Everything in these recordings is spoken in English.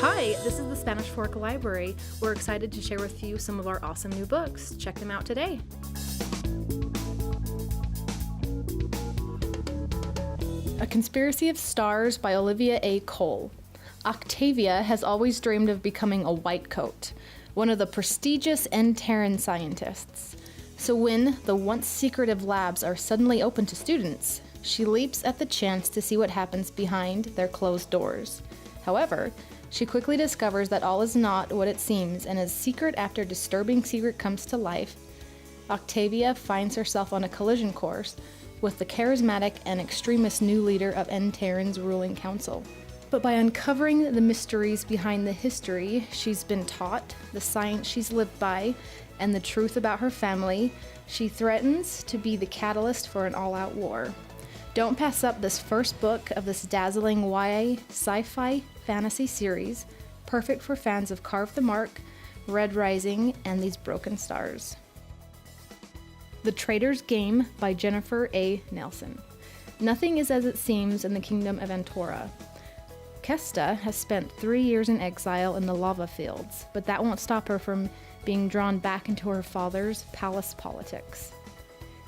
Hi, this is the Spanish Fork Library. We're excited to share with you some of our awesome new books. Check them out today. A Conspiracy of Stars by Olivia A. Cole. Octavia has always dreamed of becoming a white coat, one of the prestigious N-Terran scientists. So when the once secretive labs are suddenly open to students, she leaps at the chance to see what happens behind their closed doors. However, she quickly discovers that all is not what it seems, and as secret after disturbing secret comes to life, Octavia finds herself on a collision course with the charismatic and extremist new leader of N-Terran's ruling council. But by uncovering the mysteries behind the history she's been taught, the science she's lived by, and the truth about her family, she threatens to be the catalyst for an all-out war. Don't pass up this first book of this dazzling YA sci-fi fantasy series, perfect for fans of Carve the Mark, Red Rising, and These Broken Stars. The Traitor's Game by Jennifer A. Nelson. Nothing is as it seems in the kingdom of Antora. Kesta has spent 3 years in exile in the lava fields, but that won't stop her from being drawn back into her father's palace politics.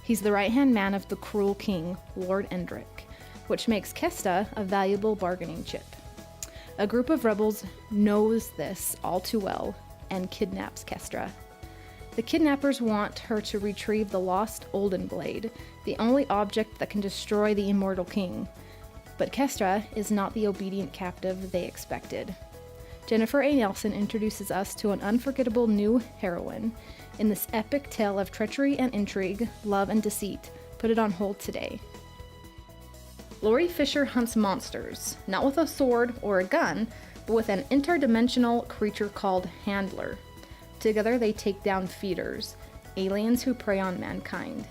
He's the right-hand man of the cruel king, Lord Endrick, which makes Kesta a valuable bargaining chip. A group of rebels knows this all too well and kidnaps Kestra. The kidnappers want her to retrieve the lost Olden Blade, the only object that can destroy the immortal king. But Kestra is not the obedient captive they expected. Jennifer A. Nelson introduces us to an unforgettable new heroine in this epic tale of treachery and intrigue, love and deceit. Put it on hold today. Lori Fisher hunts monsters, not with a sword or a gun, but with an interdimensional creature called Handler. Together they take down feeders, aliens who prey on mankind.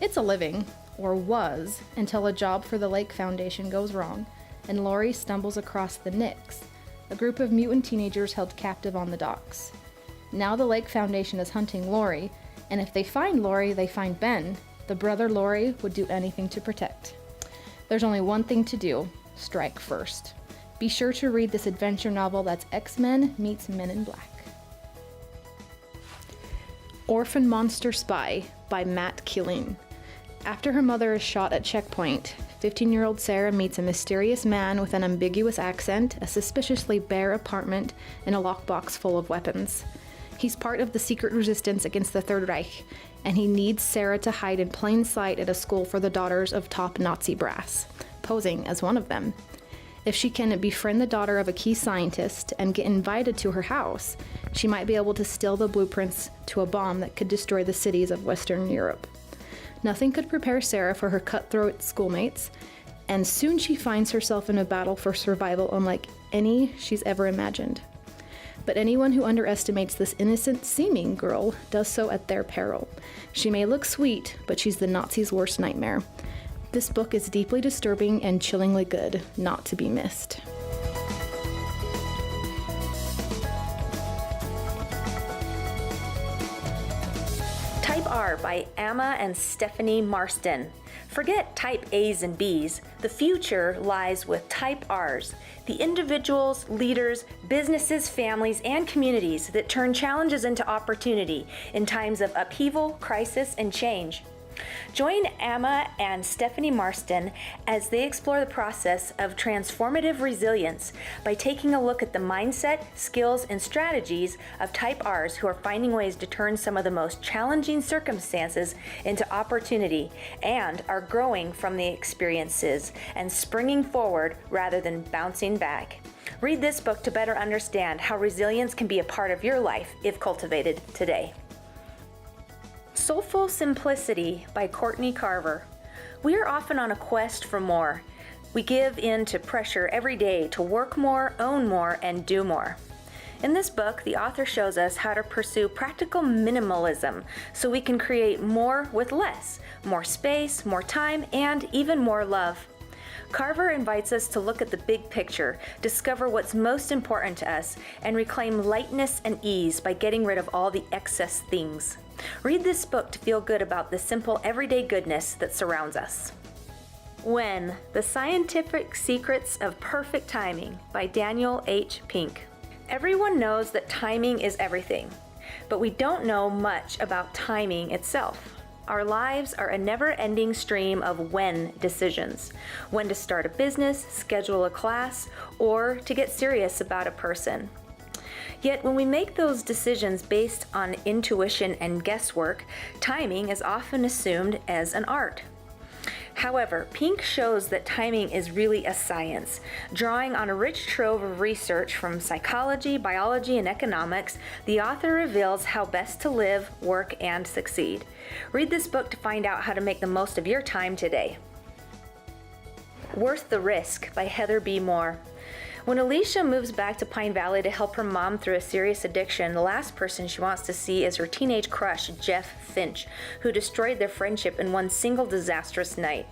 It's a living, or was, until a job for the Lake Foundation goes wrong, and Lori stumbles across the Nyx, a group of mutant teenagers held captive on the docks. Now the Lake Foundation is hunting Lori, and if they find Lori, they find Ben, the brother Lori would do anything to protect. There's only one thing to do: strike first. Be sure to read this adventure novel that's X-Men meets Men in Black. Orphan Monster Spy by Matt Killeen. After her mother is shot at checkpoint, 15-year-old Sarah meets a mysterious man with an ambiguous accent, a suspiciously bare apartment, and a lockbox full of weapons. He's part of the secret resistance against the Third Reich, and he needs Sarah to hide in plain sight at a school for the daughters of top Nazi brass, posing as one of them. If she can befriend the daughter of a key scientist and get invited to her house, she might be able to steal the blueprints to a bomb that could destroy the cities of Western Europe. Nothing could prepare Sarah for her cutthroat schoolmates, and soon she finds herself in a battle for survival unlike any she's ever imagined. But anyone who underestimates this innocent-seeming girl does so at their peril. She may look sweet, but she's the Nazis' worst nightmare. This book is deeply disturbing and chillingly good, not to be missed. Type R by Amma and Stephanie Marston. Forget type A's and B's. The future lies with type R's, the individuals, leaders, businesses, families, and communities that turn challenges into opportunity in times of upheaval, crisis, and change. Join Amma and Stephanie Marston as they explore the process of transformative resilience by taking a look at the mindset, skills, and strategies of Type Rs who are finding ways to turn some of the most challenging circumstances into opportunity and are growing from the experiences and springing forward rather than bouncing back. Read this book to better understand how resilience can be a part of your life if cultivated today. Soulful Simplicity by Courtney Carver. We are often on a quest for more. We give in to pressure every day to work more, own more, and do more. In this book, the author shows us how to pursue practical minimalism so we can create more with less, more space, more time, and even more love. Carver invites us to look at the big picture, discover what's most important to us, and reclaim lightness and ease by getting rid of all the excess things. Read this book to feel good about the simple everyday goodness that surrounds us. When, The Scientific Secrets of Perfect Timing by Daniel H. Pink. Everyone knows that timing is everything, but we don't know much about timing itself. Our lives are a never-ending stream of when decisions. When to start a business, schedule a class, or to get serious about a person. Yet when we make those decisions based on intuition and guesswork, timing is often assumed as an art. However, Pink shows that timing is really a science. Drawing on a rich trove of research from psychology, biology, and economics, the author reveals how best to live, work, and succeed. Read this book to find out how to make the most of your time today. Worth the Risk by Heather B. Moore. When Alicia moves back to Pine Valley to help her mom through a serious addiction, the last person she wants to see is her teenage crush, Jeff Finch, who destroyed their friendship in one single disastrous night.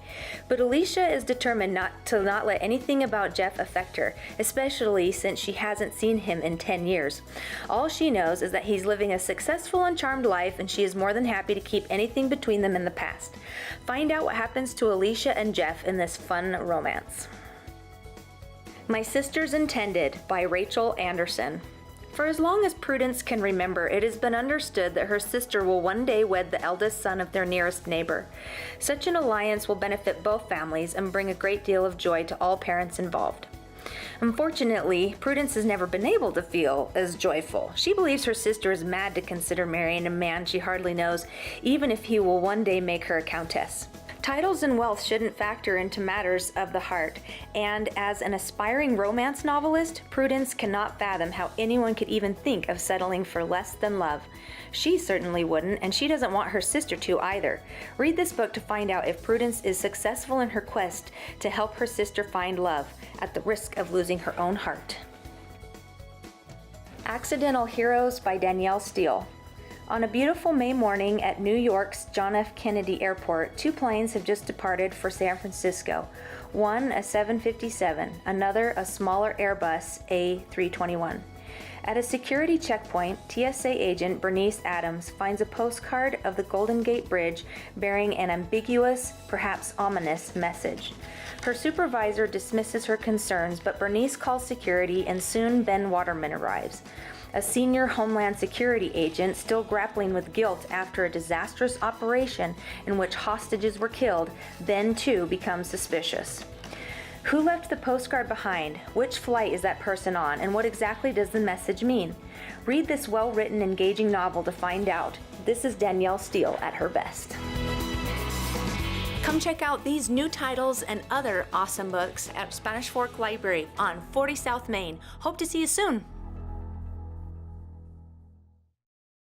But Alicia is determined not to let anything about Jeff affect her, especially since she hasn't seen him in 10 years. All she knows is that he's living a successful and charmed life, and she is more than happy to keep anything between them in the past. Find out what happens to Alicia and Jeff in this fun romance. My Sister's Intended by Rachel Anderson. For as long as Prudence can remember, it has been understood that her sister will one day wed the eldest son of their nearest neighbor. Such an alliance will benefit both families and bring a great deal of joy to all parents involved. Unfortunately, Prudence has never been able to feel as joyful. She believes her sister is mad to consider marrying a man she hardly knows, even if he will one day make her a countess. Titles and wealth shouldn't factor into matters of the heart, and as an aspiring romance novelist, Prudence cannot fathom how anyone could even think of settling for less than love. She certainly wouldn't, and she doesn't want her sister to either. Read this book to find out if Prudence is successful in her quest to help her sister find love, at the risk of losing her own heart. Accidental Heroes by Danielle Steele. On a beautiful May morning at New York's John F. Kennedy Airport, two planes have just departed for San Francisco. One a 757, another a smaller Airbus A321. At a security checkpoint, TSA agent Bernice Adams finds a postcard of the Golden Gate Bridge bearing an ambiguous, perhaps ominous, message. Her supervisor dismisses her concerns, but Bernice calls security and soon Ben Waterman arrives. A senior Homeland Security agent, still grappling with guilt after a disastrous operation in which hostages were killed, then too becomes suspicious. Who left the postcard behind? Which flight is that person on? And what exactly does the message mean? Read this well-written, engaging novel to find out. This is Danielle Steele at her best. Come check out these new titles and other awesome books at Spanish Fork Library on 40 South Main. Hope to see you soon.